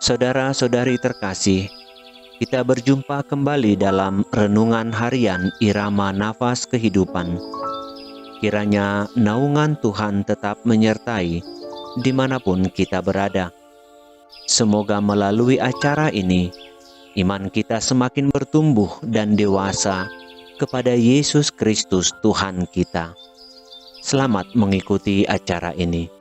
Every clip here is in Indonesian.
Saudara-saudari terkasih, kita berjumpa kembali dalam renungan harian Irama Nafas Kehidupan. Kiranya naungan Tuhan tetap menyertai dimanapun kita berada. Semoga melalui acara ini, iman kita semakin bertumbuh dan dewasa kepada Yesus Kristus Tuhan kita. Selamat mengikuti acara ini.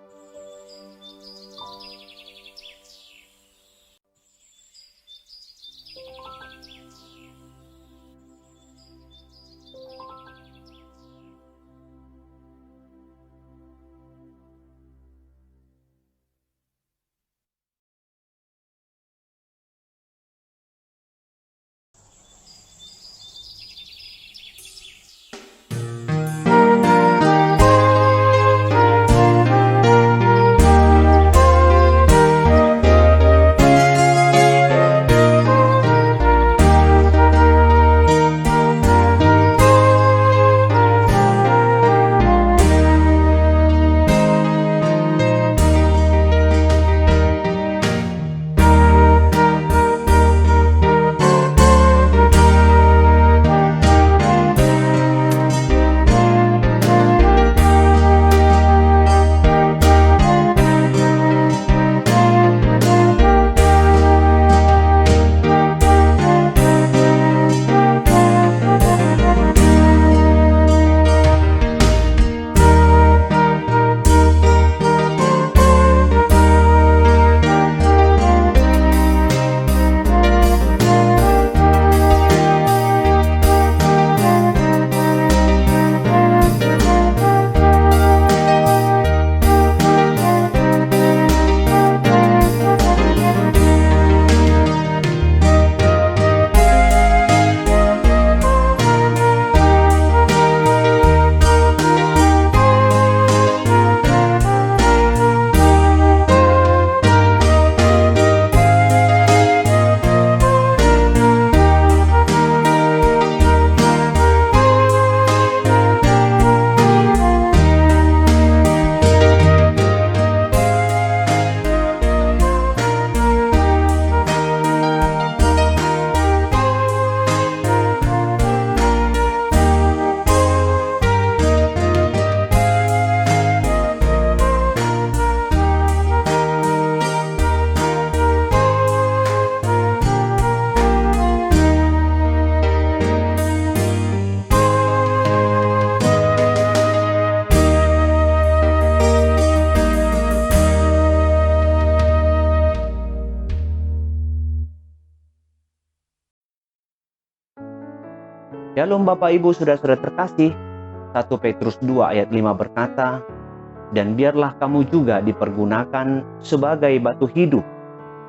Shalom Bapak Ibu Saudara-saudara terkasih, 1 Petrus 2 ayat 5 berkata, "Dan biarlah kamu juga dipergunakan sebagai batu hidup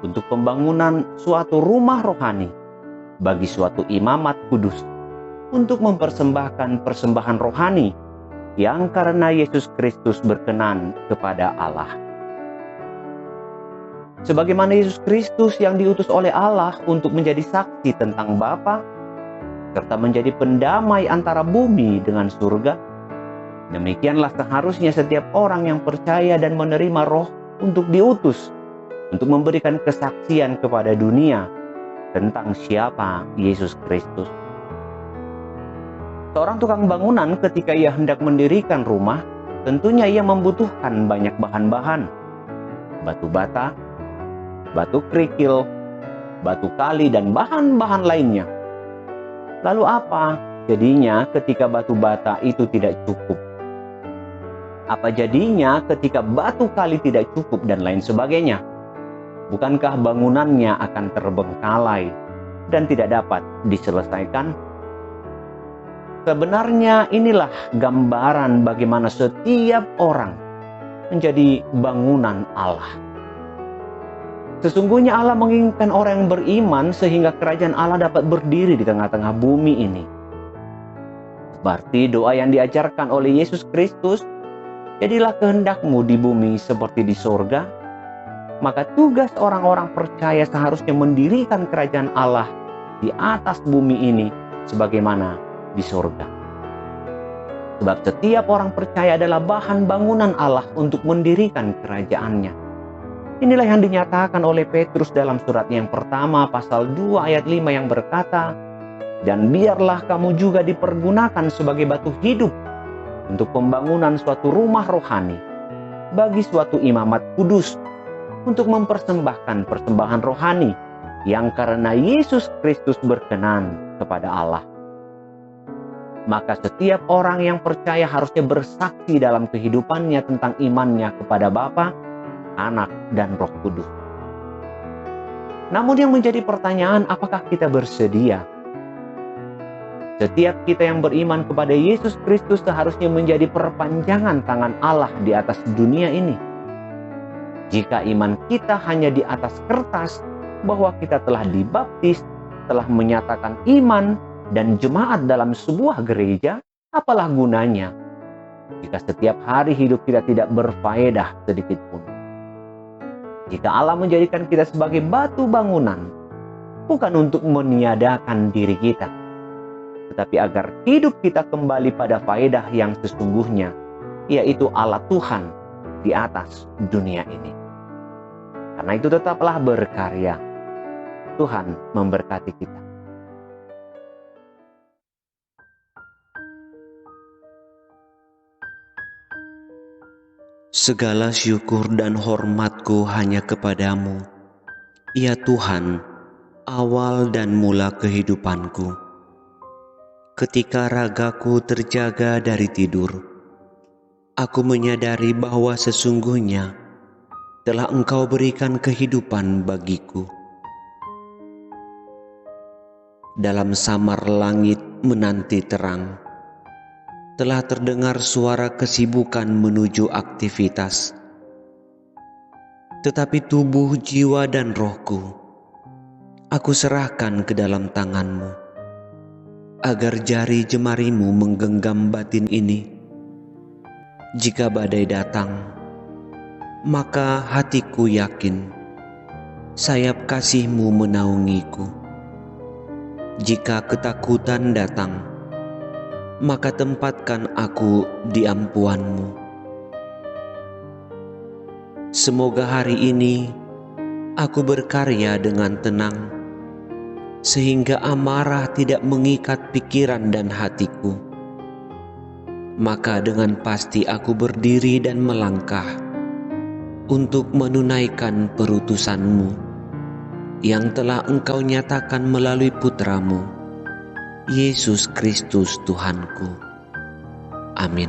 untuk pembangunan suatu rumah rohani bagi suatu imamat kudus, untuk mempersembahkan persembahan rohani yang karena Yesus Kristus berkenan kepada Allah." Sebagaimana Yesus Kristus yang diutus oleh Allah untuk menjadi saksi tentang Bapa, serta menjadi pendamai antara bumi dengan surga, demikianlah seharusnya setiap orang yang percaya dan menerima Roh untuk diutus, untuk memberikan kesaksian kepada dunia tentang siapa Yesus Kristus. Seorang tukang bangunan ketika ia hendak mendirikan rumah, tentunya ia membutuhkan banyak bahan-bahan. Batu bata, batu kerikil, batu kali, dan bahan-bahan lainnya. Lalu apa jadinya ketika batu bata itu tidak cukup? Apa jadinya ketika batu kali tidak cukup dan lain sebagainya? Bukankah bangunannya akan terbengkalai dan tidak dapat diselesaikan? Sebenarnya inilah gambaran bagaimana setiap orang menjadi bangunan Allah. Sesungguhnya Allah menginginkan orang yang beriman sehingga kerajaan Allah dapat berdiri di tengah-tengah bumi ini. Seperti doa yang diajarkan oleh Yesus Kristus, "Jadilah kehendakmu di bumi seperti di sorga." Maka tugas orang-orang percaya seharusnya mendirikan kerajaan Allah di atas bumi ini sebagaimana di sorga. Sebab setiap orang percaya adalah bahan bangunan Allah untuk mendirikan kerajaannya. Inilah yang dinyatakan oleh Petrus dalam suratnya yang pertama pasal 2 ayat 5 yang berkata, "Dan biarlah kamu juga dipergunakan sebagai batu hidup untuk pembangunan suatu rumah rohani bagi suatu imamat kudus, untuk mempersembahkan persembahan rohani yang karena Yesus Kristus berkenan kepada Allah." Maka setiap orang yang percaya harusnya bersaksi dalam kehidupannya tentang imannya kepada Bapa, Anak, dan Roh Kudus. Namun yang menjadi pertanyaan, apakah kita bersedia? Setiap kita yang beriman kepada Yesus Kristus seharusnya menjadi perpanjangan tangan Allah di atas dunia ini. Jika iman kita hanya di atas kertas, bahwa kita telah dibaptis, telah menyatakan iman dan jemaat dalam sebuah gereja, apalah gunanya jika setiap hari hidup kita tidak berfaedah sedikit pun? Jika Allah menjadikan kita sebagai batu bangunan, bukan untuk meniadakan diri kita, tetapi agar hidup kita kembali pada faedah yang sesungguhnya, yaitu Allah Tuhan di atas dunia ini. Karena itu tetaplah berkarya. Tuhan memberkati kita. Segala syukur dan hormatku hanya kepadamu, ya Tuhan, awal dan mula kehidupanku. Ketika ragaku terjaga dari tidur, aku menyadari bahwa sesungguhnya telah Engkau berikan kehidupan bagiku. Dalam samar langit menanti terang, telah terdengar suara kesibukan menuju aktivitas. Tetapi tubuh, jiwa, dan rohku, aku serahkan ke dalam tangan-Mu, agar jari jemarimu menggenggam batin ini. Jika badai datang, maka hatiku yakin, sayap kasih-Mu menaungiku. Jika ketakutan datang, maka tempatkan aku di ampuan-Mu. Semoga hari ini aku berkarya dengan tenang, sehingga amarah tidak mengikat pikiran dan hatiku. Maka dengan pasti aku berdiri dan melangkah untuk menunaikan perutusan-Mu yang telah Engkau nyatakan melalui Putra-Mu, Yesus Kristus Tuhanku. Amin.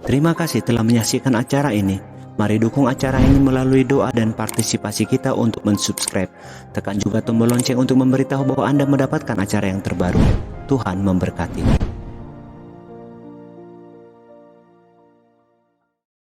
Terima kasih telah menyaksikan acara ini. Mari dukung acara ini melalui doa dan partisipasi kita untuk mensubscribe. Tekan juga tombol lonceng untuk memberitahu bahwa Anda mendapatkan acara yang terbaru. Tuhan memberkati.